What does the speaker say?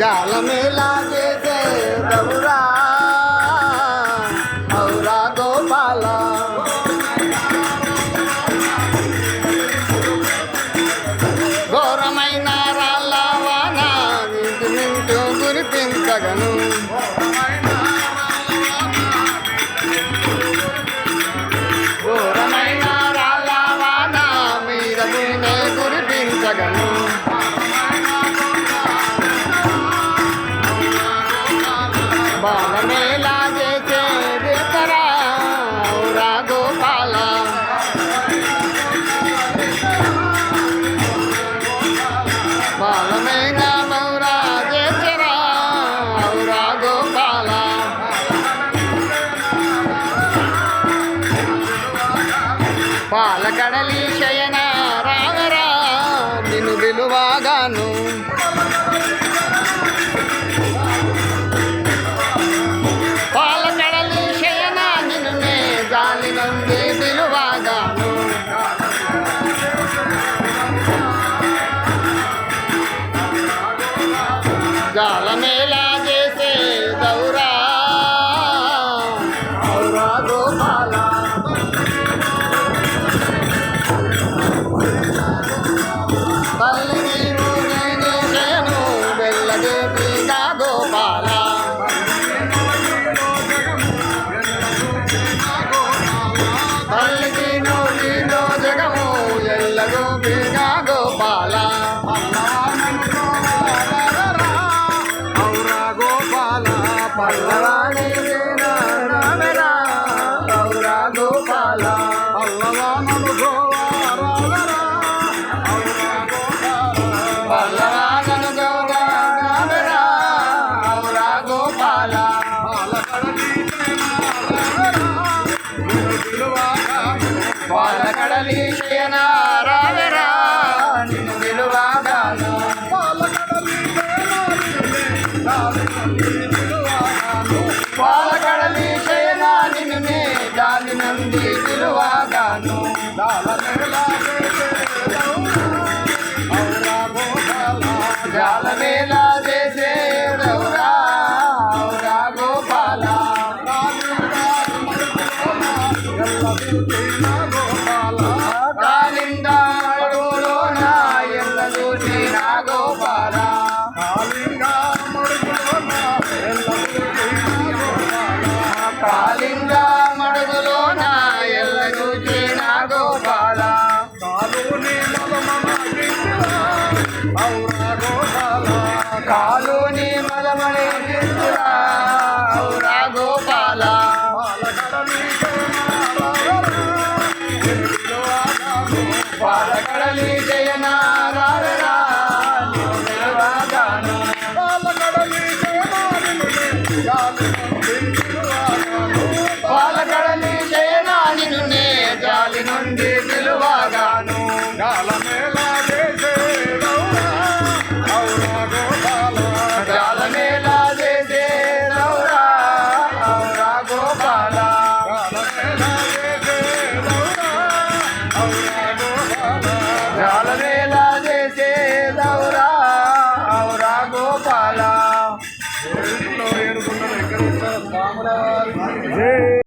జాల మేలా చేసే దౌరా ఔరా గోపాల ఘోరమైన రాళ్ళ వాన నింటు నింటు కురిపించగను ఘోరమైన రాళ్ళ వాన మీద కురిపించగను బాలమేలా చేసే దేవరా ఔరా గోపాల బాలమేలా మౌరా చేసరా ఔరా గోపాల పాలకడలి శయన రావరా నిన్ను విలువగాను పాలకడలి శయన నిన్ను గాలి నుండి విలువగాను జాలమేలా చేసే దౌరా ఔరా గోపాల తల్లి నీవు నేను శయను వెళ్ళదేవిగా గోపాల తల్లికి నీలో జగము ఎల్లగోపిగా గోపాల పల్లవాణి రామరా ఔరా గోపాల పల్లవానను గౌరా ఔరా గోపాల పాలకడలి శయన రావరా నిన్ను విలువగాను పాలకడలి శయన నిన్ను గాలి నుండి విలువగాను జాలమేలా చేసే దౌరా ఔరా గోపాల కాలింద మడుగులోన ఎల్ల చూసిన గోపాల కాలింద మడుగులోన ఎల్ల చూసిన గోపాల కాలుని మలమణి ఔరా గోపాల పాలకడలి జయన రావరా నిలువగాను పాలకడలి జయన నిన్ను జాలి నుండి నిలువగాను జాలమేలా చేసే దౌరా ఔరా గోపాల జాలమేలా చేసే దౌరా ఔరా గోపాల